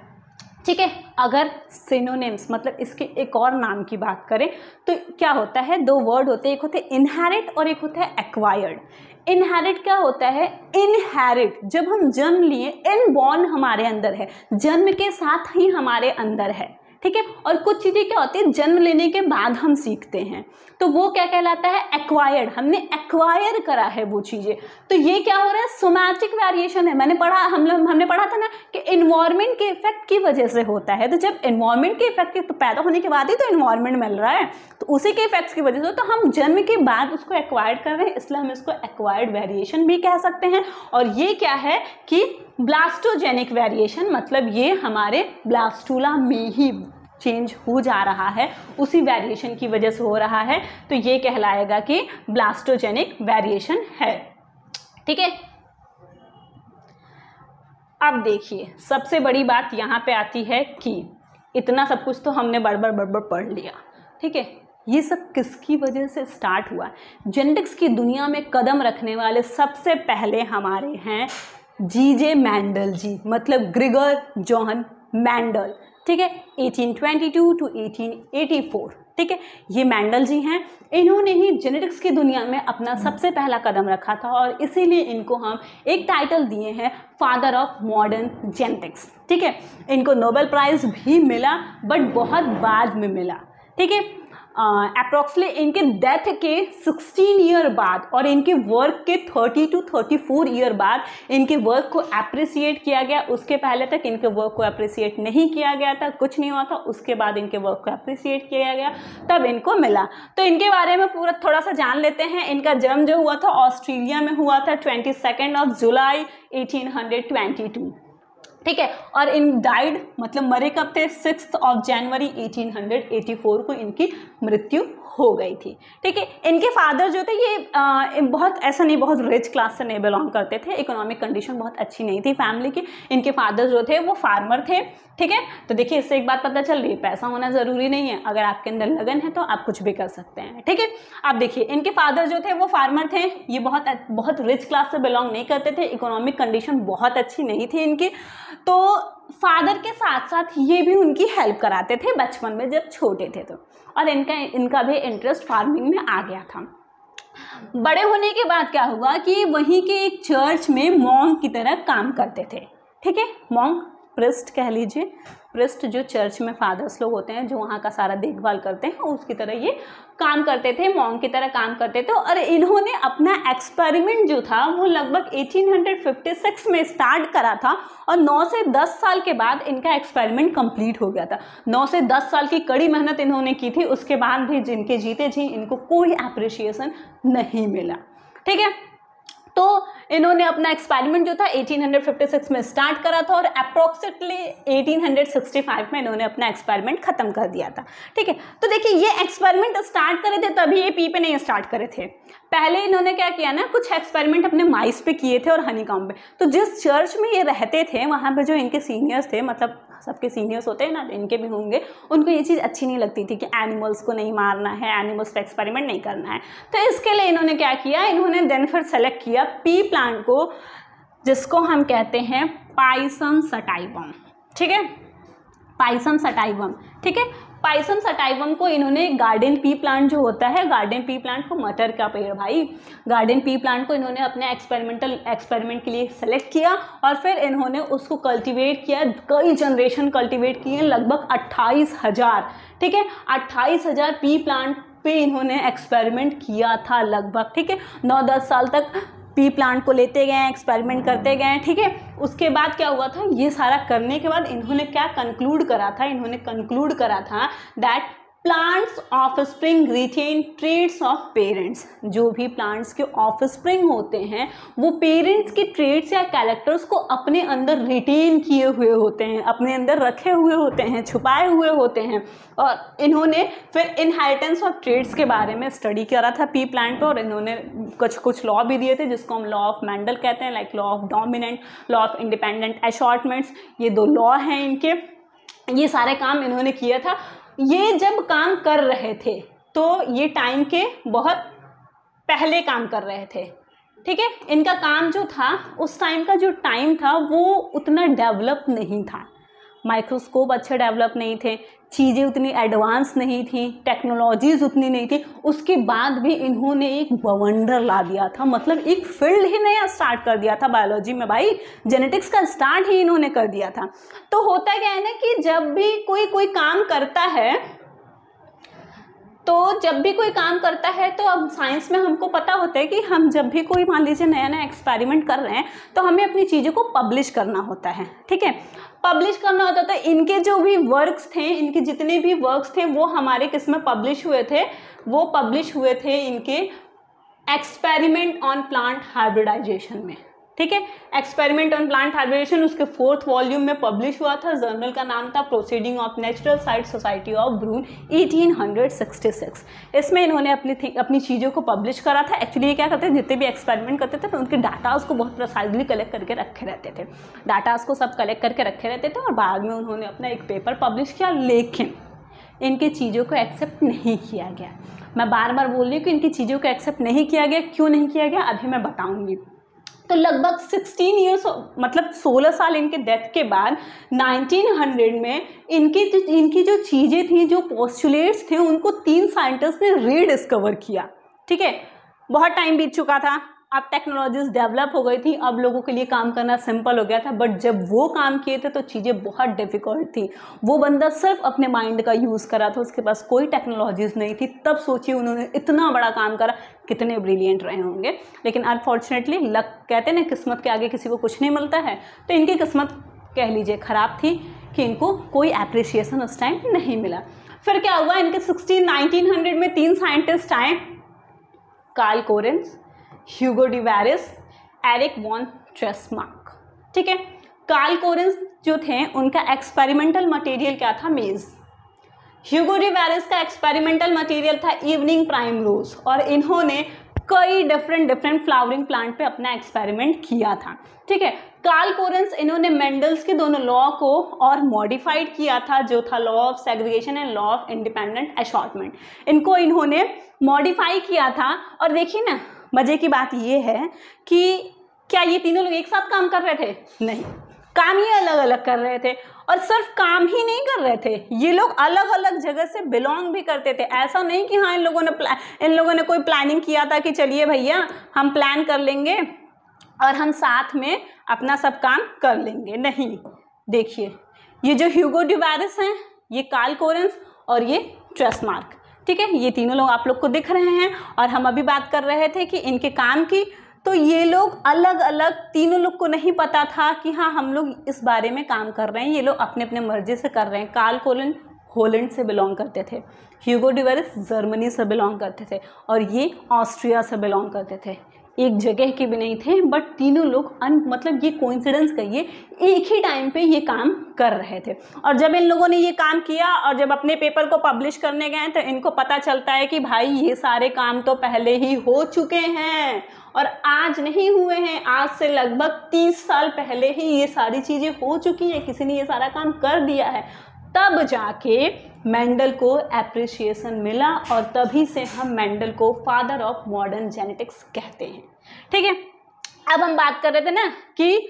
ठीक है। अगर सिनोनिम्स मतलब इसके एक और नाम की बात करें तो क्या होता है, दो वर्ड होते हैं, एक होते हैं इनहेरिट और एक होता है एक्वायर्ड। इनहेरिट क्या होता है? इनहेरिट जब हम जन्म लिए, इनबॉर्न हमारे अंदर है, जन्म के साथ ही हमारे अंदर है, ठीक है। और कुछ चीज़ें क्या होती है जन्म लेने के बाद हम सीखते हैं, तो वो क्या कहलाता है? एक्वायर्ड, हमने एक्वायर करा है वो चीज़ें। तो ये क्या हो रहा है? सोमैटिक वेरिएशन है। हमने पढ़ा था ना कि इन्वायरमेंट के इफेक्ट की वजह से होता है, तो जब इन्वायरमेंट के इफेक्ट तो पैदा होने के बाद ही तो इन्वायरमेंट मिल रहा है, तो उसी के इफेक्ट्स की वजह से तो हम जन्म के बाद उसको एक्वायर्ड कर रहे हैं, इसलिए हम इसको एक्वायर्ड वेरिएशन भी कह सकते हैं। और ये क्या है कि ब्लास्टोजेनिक वेरिएशन, मतलब ये हमारे ब्लास्टूला में ही चेंज हो जा रहा है, उसी वेरिएशन की वजह से हो रहा है, तो ये कहलाएगा कि ब्लास्टोजेनिक वेरिएशन है, ठीक है। अब देखिए सबसे बड़ी बात यहाँ पे आती है कि इतना सब कुछ तो हमने बड़बड़ पढ़ लिया, ठीक है। ये सब किसकी वजह से स्टार्ट हुआ? जेनेटिक्स की दुनिया में कदम रखने वाले सबसे पहले हमारे हैं जीजे मेंडल जी, मतलब ग्रेगर जॉन मेंडल, ठीक है, 1822 टू 1884, ठीक है। ये मेंडल जी हैं, इन्होंने ही जेनेटिक्स की दुनिया में अपना सबसे पहला कदम रखा था और इसीलिए इनको हम एक टाइटल दिए हैं फादर ऑफ मॉडर्न जेनेटिक्स, ठीक है। इनको नोबेल प्राइज़ भी मिला बट बहुत बाद में मिला, ठीक है। अप्रॉक्सीमेटली इनके डेथ के 16 ईयर बाद और इनके वर्क के 30 टू 34 ईयर बाद इनके वर्क को अप्रिसिएट किया गया। उसके पहले तक इनके वर्क को अप्रिसिएट नहीं किया गया था, कुछ नहीं हुआ था, उसके बाद इनके वर्क को अप्रिसिएट किया गया तब इनको मिला। तो इनके बारे में पूरा थोड़ा सा जान लेते हैं। इनका जन्म जो हुआ था ऑस्ट्रेलिया में हुआ था 22 जुलाई 1822, ठीक है। और इन डाइड मतलब मरे कब थे? 6 जनवरी 1884 को इनकी मृत्यु हो गई थी, ठीक है। इनके फादर जो थे ये बहुत ऐसा नहीं, बहुत रिच क्लास से नहीं बिलोंग करते थे, इकोनॉमिक कंडीशन बहुत अच्छी नहीं थी फैमिली की। इनके फादर जो थे वो फार्मर थे, ठीक है। तो देखिए इससे एक बात पता चल रही है, पैसा होना ज़रूरी नहीं है, अगर आपके अंदर लगन है तो आप कुछ भी कर सकते हैं, ठीक है। आप देखिए इनके फादर जो थे वो फार्मर थे, ये बहुत रिच क्लास से बिलोंग नहीं करते थे, इकोनॉमिक कंडीशन बहुत अच्छी नहीं थी इनकी। तो फादर के साथ साथ ये भी उनकी हेल्प कराते थे बचपन में जब छोटे थे तो, और इनका भी इंटरेस्ट फार्मिंग में आ गया था। बड़े होने के बाद क्या हुआ कि वहीं के एक चर्च में मॉन्क की तरह काम करते थे, ठीक है। मॉन्क, प्रिस्ट कह लीजिए, प्रिस्ट जो चर्च में फादर्स लोग होते हैं जो वहाँ का सारा देखभाल करते हैं, उसकी तरह ये काम करते थे, मॉन्क की तरह काम करते थे। और इन्होंने अपना एक्सपेरिमेंट जो था वो लगभग 1856 में स्टार्ट करा था और 9 से 10 साल के बाद इनका एक्सपेरिमेंट कंप्लीट हो गया था। 9 से 10 साल की कड़ी मेहनत इन्होंने की थी, उसके बाद भी जिनके जीते जी इनको कोई अप्रिशिएशन नहीं मिला, ठीक है। तो इन्होंने अपना एक्सपेरिमेंट जो था 1856 में स्टार्ट करा था और अप्रॉक्सीमेटली 1865 में इन्होंने अपना एक्सपेरिमेंट खत्म कर दिया था, ठीक है। तो देखिए ये एक्सपेरिमेंट स्टार्ट करे थे तभी ये पी पे नहीं स्टार्ट करे थे, पहले इन्होंने क्या किया ना, कुछ एक्सपेरिमेंट अपने माइस पे किए थे और हनीकॉम्ब पे। तो जिस चर्च में ये रहते थे वहाँ पे जो इनके सीनियर्स थे, मतलब सबके सीनियर्स होते हैं ना, इनके भी होंगे, उनको ये चीज़ अच्छी नहीं लगती थी कि एनिमल्स को नहीं मारना है, एनिमल्स पे एक्सपेरिमेंट नहीं करना है। तो इसके लिए इन्होंने क्या किया, इन्होंने देन फिर सेलेक्ट किया पी प्लांट को, जिसको हम कहते हैं पाइसम सटाइवम, ठीक है, पाइसम सटाइवम, ठीक है। पाइसम सटाइवम को इन्होंने गार्डन पी प्लांट जो होता है, गार्डन पी प्लांट को, मटर का पेड़ भाई, गार्डन पी प्लांट को इन्होंने अपने एक्सपेरिमेंट के लिए सेलेक्ट किया और फिर इन्होंने उसको कल्टीवेट किया, कई जनरेशन कल्टीवेट किए, लगभग 28,000, ठीक है, 28,000 पी प्लांट पे इन्होंने एक्सपेरिमेंट किया था लगभग, ठीक है। 9-10 साल तक पी प्लांट को लेते गए, एक्सपेरिमेंट करते गए, ठीक है। उसके बाद क्या हुआ था, ये सारा करने के बाद इन्होंने क्या कंक्लूड करा था, इन्होंने कंक्लूड करा था that plants offspring retain traits of parents. जो भी प्लांट्स के ऑफ स्प्रिंग होते हैं वो पेरेंट्स के ट्रेड्स या कैरेक्टर्स को अपने अंदर रिटेन किए हुए होते हैं, अपने अंदर रखे हुए होते हैं, छुपाए हुए होते हैं। और इन्होंने फिर इनहेरिटेंस ऑफ ट्रेड्स के बारे में स्टडी करा था पी प्लांट पर, और इन्होंने कुछ लॉ भी दिए थे जिसको हम लॉ ऑफ मेंडल कहते हैं, like law of dominant, law of independent assortments. ये 2 लॉ हैं इनके, ये सारे काम इन्होंने किया था। ये जब काम कर रहे थे तो ये टाइम के बहुत पहले काम कर रहे थे, ठीक है। इनका काम जो था उस टाइम का जो टाइम था वो उतना डेवलप नहीं था, माइक्रोस्कोप अच्छे डेवलप नहीं थे, चीज़ें उतनी एडवांस नहीं थी, टेक्नोलॉजीज उतनी नहीं थी। उसके बाद भी इन्होंने एक बवंडर ला दिया था, मतलब एक फील्ड ही नया स्टार्ट कर दिया था बायोलॉजी में भाई, जेनेटिक्स का स्टार्ट ही इन्होंने कर दिया था। तो होता क्या है ना कि जब भी कोई काम करता है तो अब साइंस में हमको पता होता है कि हम जब भी कोई मान लीजिए नया नया एक्सपेरिमेंट कर रहे हैं तो हमें अपनी चीज़ों को पब्लिश करना होता है, ठीक है। पब्लिश करना होता था। इनके जो भी वर्क्स थे, इनके जितने भी वर्क्स थे वो हमारे किस में पब्लिश हुए थे, वो पब्लिश हुए थे इनके एक्सपेरिमेंट ऑन प्लांट हाइब्रिडाइजेशन में, ठीक है। एक्सपेरिमेंट ऑन प्लांट हाइब्रिडाइजेशन उसके 4th वॉल्यूम में पब्लिश हुआ था। जर्नल का नाम था proceeding of natural science society of Brunn 1866। इसमें इन्होंने अपनी चीज़ों को पब्लिश करा था। एक्चुअली ये क्या करते थे, जितने भी एक्सपेरिमेंट करते थे तो उनके डाटाज को बहुत प्रिसाइजली कलेक्ट करके रखे रहते थे, डाटाज को सब कलेक्ट करके रखे रहते थे, और बाद में उन्होंने अपना एक पेपर पब्लिश किया। लेकिन इनकी चीज़ों को एक्सेप्ट नहीं किया गया। मैं बार बार बोल रही हूँ कि इनकी चीज़ों को एक्सेप्ट नहीं किया गया। क्यों नहीं किया गया अभी मैं बताऊँगी। तो लगभग 16 ईयर्स, मतलब 16 साल इनके डेथ के बाद 1900 में इनकी जो चीज़ें थी, जो पोस्टुलेट्स थे, उनको 3 साइंटिस्ट ने रीडिस्कवर किया, ठीक है। बहुत टाइम बीत चुका था, अब टेक्नोलॉजीज डेवलप हो गई थी, अब लोगों के लिए काम करना सिंपल हो गया था। बट जब वो काम किए थे तो चीज़ें बहुत डिफ़िकल्ट थी। वो बंदा सिर्फ अपने माइंड का यूज़ करा था, उसके पास कोई टेक्नोलॉजीज नहीं थी। तब सोचिए उन्होंने इतना बड़ा काम करा, कितने ब्रिलियंट रहे होंगे। लेकिन अनफॉर्चुनेटली लक, कहते हैं ना किस्मत के आगे किसी को कुछ नहीं मिलता है, तो इनकी किस्मत कह लीजिए ख़राब थी कि इनको कोई एप्रिसिएशन उस टाइम नहीं मिला। फिर क्या हुआ, इनके 1900 में 3 साइंटिस्ट आए, कार्ल कोरेंस, ह्यूगो डिवेरिस, एरिक वॉन ट्रेसमार्क, ठीक है। कार्ल कोरेंस जो थे उनका एक्सपेरिमेंटल मटेरियल क्या था, मेज। ह्यूगो डिवेरिस का एक्सपेरिमेंटल मटेरियल था इवनिंग प्राइम रोज, और इन्होंने कई डिफरेंट फ्लावरिंग प्लांट पे अपना एक्सपेरिमेंट किया था, ठीक है। कार्ल कोरेंस, इन्होंने मेंडल्स के दोनों लॉ को और मॉडिफाइड किया था, जो था law of segregation and law of independent assortment. इनको इन्होंने मॉडिफाई किया था। और देखिए ना, मजे की बात ये है कि क्या ये तीनों लोग एक साथ काम कर रहे थे? नहीं, काम ये अलग अलग कर रहे थे। और सिर्फ काम ही नहीं कर रहे थे, ये लोग अलग अलग जगह से बिलोंग भी करते थे। ऐसा नहीं कि हाँ इन लोगों ने कोई प्लानिंग किया था कि चलिए भैया हम प्लान कर लेंगे और हम साथ में अपना सब काम कर लेंगे, नहीं। देखिए, ये जो ह्यूगो डिवेरिस हैं, ये कार्ल कोरेंस और ये ट्रेसमार्क, ठीक है, ये तीनों लोग आप लोग को दिख रहे हैं। और हम अभी बात कर रहे थे कि इनके काम की, तो ये लोग अलग अलग, तीनों लोग को नहीं पता था कि हाँ हम लोग इस बारे में काम कर रहे हैं, ये लोग अपने अपने मर्जी से कर रहे हैं। कार्ल कोरेंस हॉलैंड से बिलोंग करते थे, ह्यूगो डिवेरिस जर्मनी से बिलोंग करते थे, और ये ऑस्ट्रिया से बिलोंग करते थे। एक जगह के भी नहीं थे, बट तीनों लोग मतलब ये कोइंसिडेंस कहिए, एक ही टाइम पे ये काम कर रहे थे। और जब इन लोगों ने ये काम किया और जब अपने पेपर को पब्लिश करने गए तो इनको पता चलता है कि भाई ये सारे काम तो पहले ही हो चुके हैं और आज नहीं हुए हैं, आज से लगभग 30 साल पहले ही ये सारी चीज़ें हो चुकी हैं, किसी ने ये सारा काम कर दिया है। तब जाके मेंडल को एप्रिसिएशन मिला और तभी से हम मेंडल को फादर ऑफ मॉडर्न जेनेटिक्स कहते हैं, ठीक है। अब हम बात कर रहे थे ना कि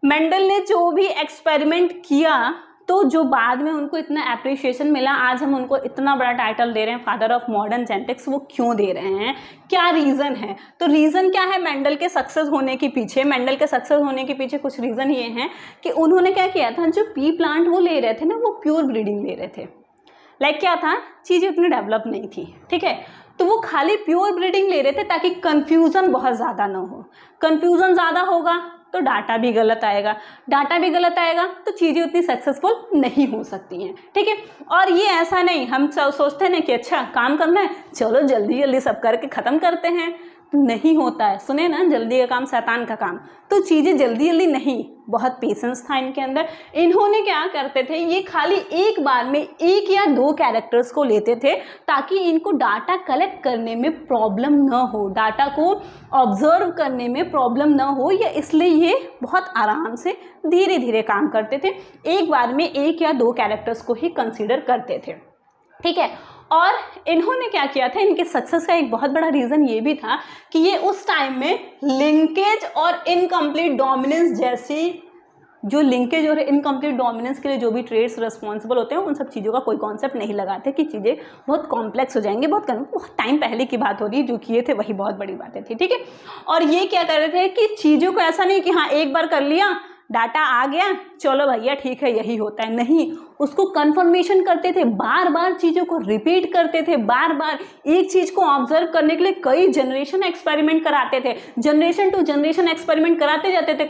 मेंडल ने जो भी एक्सपेरिमेंट किया, तो जो बाद में उनको इतना एप्रिसिएशन मिला, आज हम उनको इतना बड़ा टाइटल दे रहे हैं फादर ऑफ मॉडर्न जेनेटिक्स, वो क्यों दे रहे हैं, क्या रीज़न है? तो रीज़न क्या है मेंडल के सक्सेस होने के पीछे? मेंडल के सक्सेस होने के पीछे कुछ रीज़न ये हैं कि उन्होंने क्या किया था, जो पी प्लांट वो ले रहे थे ना, वो प्योर ब्रीडिंग ले रहे थे। लाइक क्या था, चीज़ें उतनी डेवलप नहीं थी, ठीक है, तो वो खाली प्योर ब्रीडिंग ले रहे थे ताकि कन्फ्यूज़न बहुत ज़्यादा ना हो। कन्फ्यूज़न ज़्यादा होगा तो डाटा भी गलत आएगा, डाटा भी गलत आएगा तो चीज़ें उतनी सक्सेसफुल नहीं हो सकती हैं, ठीक है। और ये ऐसा नहीं हम सोचते हैं ना कि अच्छा काम करना है, चलो जल्दी जल्दी सब करके ख़त्म करते हैं, तो नहीं होता है। सुने ना, जल्दी का काम शैतान का काम। तो चीज़ें जल्दी जल्दी नहीं, बहुत पेशेंस था इनके अंदर। इन्होंने क्या करते थे, ये खाली एक बार में 1 या 2 कैरेक्टर्स को लेते थे ताकि इनको डाटा कलेक्ट करने में प्रॉब्लम ना हो, डाटा को ऑब्जर्व करने में प्रॉब्लम ना हो, या इसलिए ये बहुत आराम से धीरे धीरे काम करते थे। एक बार में 1 या 2 कैरेक्टर्स को ही कंसिडर करते थे, ठीक है। और इन्होंने क्या किया था, इनके सक्सेस का एक बहुत बड़ा रीज़न ये भी था कि ये उस टाइम में लिंकेज और इनकम्प्लीट डोमिनेंस जैसी, जो लिंकेज और इनकम्प्लीट डोमिनेंस के लिए जो भी ट्रेड्स रिस्पॉन्सिबल होते हैं, उन सब चीज़ों का कोई कॉन्सेप्ट नहीं लगाते कि चीज़ें बहुत कॉम्प्लेक्स हो जाएंगी। बहुत टाइम पहले की बात हो रही है, जो किए थे वही बहुत बड़ी बातें थी, ठीक है। और ये क्या कर रहे थे कि चीज़ों को ऐसा नहीं कि हाँ एक बार कर लिया, डाटा आ गया, चलो भैया ठीक है यही होता है, नहीं, उसको कंफर्मेशन करते थे, बार बार चीज़ों को रिपीट करते थे, बार बार एक चीज़ को ऑब्जर्व करने के लिए कई जनरेशन एक्सपेरिमेंट कराते थे, जनरेशन टू जनरेशन एक्सपेरिमेंट कराते जाते थे,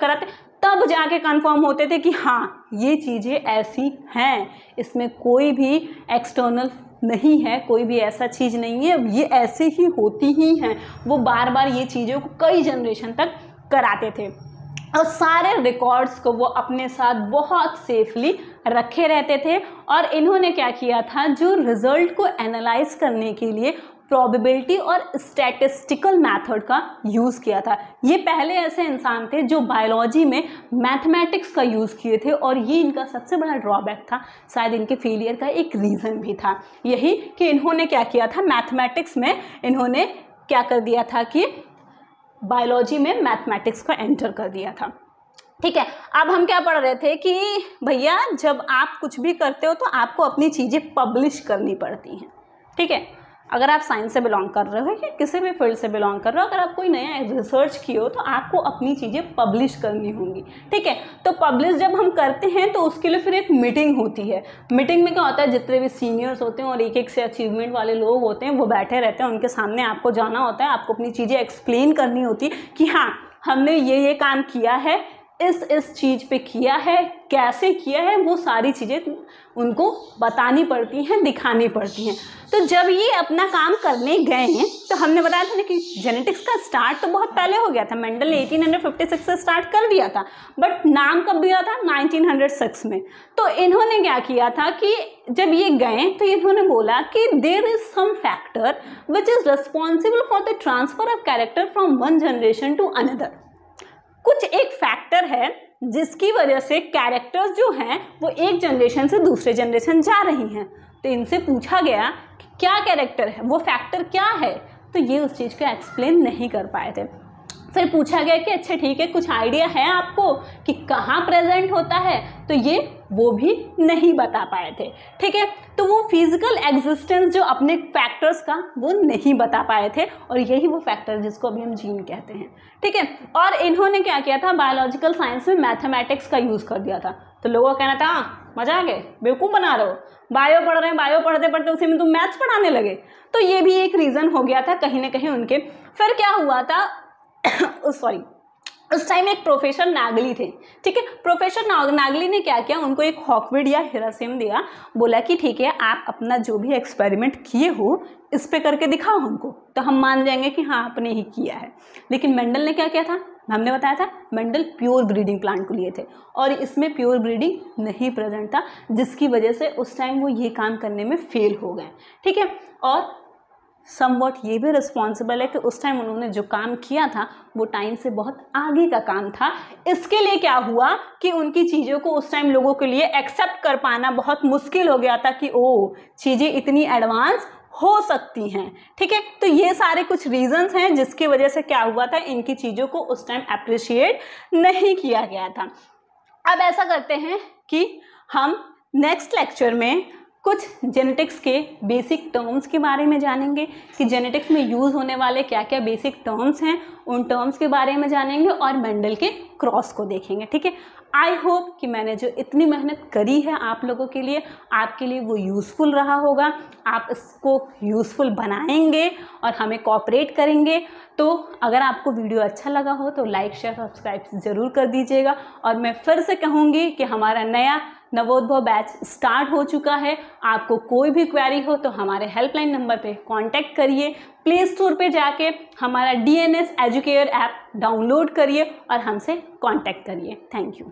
तब जाके कंफर्म होते थे कि हाँ ये चीज़ें ऐसी हैं, इसमें कोई भी एक्सटर्नल नहीं है, कोई भी ऐसा चीज़ नहीं है, ये ऐसे ही होती ही हैं। वो बार बार ये चीज़ों को कई जनरेशन तक कराते थे और सारे रिकॉर्ड्स को वो अपने साथ बहुत सेफली रखे रहते थे। और इन्होंने क्या किया था, जो रिजल्ट को एनालाइज करने के लिए प्रोबेबिलिटी और स्टैटिस्टिकल मेथड का यूज़ किया था। ये पहले ऐसे इंसान थे जो बायोलॉजी में मैथमेटिक्स का यूज़ किए थे, और ये इनका सबसे बड़ा ड्रॉबैक था, शायद इनके फेलियर का एक रीज़न भी था यही कि इन्होंने क्या किया था, मैथमेटिक्स में इन्होंने क्या कर दिया था कि बायोलॉजी में मैथमेटिक्स को एंटर कर दिया था, ठीक है। अब हम क्या पढ़ रहे थे कि भैया जब आप कुछ भी करते हो तो आपको अपनी चीज़ें पब्लिश करनी पड़ती हैं, ठीक है। अगर आप साइंस से बिलोंग कर रहे हो या किसी भी फील्ड से बिलोंग कर रहे हो, अगर आप कोई नया रिसर्च किए हो तो आपको अपनी चीज़ें पब्लिश करनी होंगी, ठीक है। तो पब्लिश जब हम करते हैं तो उसके लिए फिर एक मीटिंग होती है। मीटिंग में क्या होता है, जितने भी सीनियर्स होते हैं और एक एक से अचीवमेंट वाले लोग होते हैं वो बैठे रहते हैं, उनके सामने आपको जाना होता है, आपको अपनी चीज़ें एक्सप्लेन करनी होती है कि हाँ हमने ये काम किया है, इस चीज़ पे किया है, कैसे किया है, वो सारी चीज़ें उनको बतानी पड़ती हैं, दिखानी पड़ती हैं। तो जब ये अपना काम करने गए हैं तो हमने बताया था ना कि जेनेटिक्स का स्टार्ट तो बहुत पहले हो गया था, मेंडल ने 1856 से स्टार्ट कर दिया था, बट नाम कब दिया था, 1906 में। तो इन्होंने क्या किया था कि जब ये गए तो इन्होंने बोला कि there is some factor which is responsible for the transfer of character from one generation to another. कुछ एक फैक्टर है जिसकी वजह से कैरेक्टर्स जो हैं वो एक जनरेशन से दूसरे जनरेशन जा रही हैं। तो इनसे पूछा गया कि क्या कैरेक्टर है, वो फैक्टर क्या है, तो ये उस चीज़ को एक्सप्लेन नहीं कर पाए थे। फिर पूछा गया कि अच्छा ठीक है, कुछ आइडिया है आपको कि कहाँ प्रेजेंट होता है, तो ये वो भी नहीं बता पाए थे, ठीक है। तो वो फिजिकल एग्जिस्टेंस जो अपने फैक्टर्स का वो नहीं बता पाए थे, और यही वो फैक्टर जिसको अभी हम जीन कहते हैं, ठीक है। और इन्होंने क्या किया था, बायोलॉजिकल साइंस में मैथमेटिक्स का यूज़ कर दिया था। तो लोगों का कहना था मजा आ गए, बेवकूफ़ बना रहे हो, बायो पढ़ रहे हैं, बायो पढ़ते पढ़ते उसी में तुम मैथ्स पढ़ाने लगे। तो ये भी एक रीज़न हो गया था कहीं ना कहीं उनके। फिर क्या हुआ था सॉरी, उस टाइम एक प्रोफेसर नागली थे, ठीक है। प्रोफेसर नागली ने क्या किया, उनको एक हॉकविड या हिरासिम दिया, बोला कि ठीक है आप अपना जो भी एक्सपेरिमेंट किए हो इस पे करके दिखाओ हमको, तो हम मान जाएंगे कि हाँ आपने ही किया है। लेकिन मेंडल ने क्या किया था, हमने बताया था मेंडल प्योर ब्रीडिंग प्लांट को लिए थे और इसमें प्योर ब्रीडिंग नहीं प्रेजेंट था, जिसकी वजह से उस टाइम वो ये काम करने में फेल हो गए, ठीक है। और समवॉट ये भी रिस्पॉन्सिबल है कि उस टाइम उन्होंने जो काम किया था वो टाइम से बहुत आगे का काम था। इसके लिए क्या हुआ कि उनकी चीज़ों को उस टाइम लोगों के लिए एक्सेप्ट कर पाना बहुत मुश्किल हो गया था कि ओ चीज़ें इतनी एडवांस हो सकती हैं, ठीक है। तो ये सारे कुछ रीजंस हैं जिसकी वजह से क्या हुआ था, इनकी चीज़ों को उस टाइम अप्रिशिएट नहीं किया गया था। अब ऐसा करते हैं कि हम नेक्स्ट लेक्चर में कुछ जेनेटिक्स के बेसिक टर्म्स के बारे में जानेंगे कि जेनेटिक्स में यूज़ होने वाले क्या क्या बेसिक टर्म्स हैं, उन टर्म्स के बारे में जानेंगे और मेंडल के क्रॉस को देखेंगे, ठीक है। आई होप कि मैंने जो इतनी मेहनत करी है आप लोगों के लिए, आपके लिए वो यूज़फुल रहा होगा। आप इसको यूज़फुल बनाएंगे और हमें कोऑपरेट करेंगे। तो अगर आपको वीडियो अच्छा लगा हो तो लाइक शेयर सब्सक्राइब ज़रूर कर दीजिएगा। और मैं फिर से कहूँगी कि हमारा नया नवोद्भव बैच स्टार्ट हो चुका है। आपको कोई भी क्वेरी हो तो हमारे हेल्पलाइन नंबर पे कांटेक्ट करिए। प्ले स्टोर पे जाके हमारा DNS एजुकेयर ऐप डाउनलोड करिए और हमसे कांटेक्ट करिए। Thank you.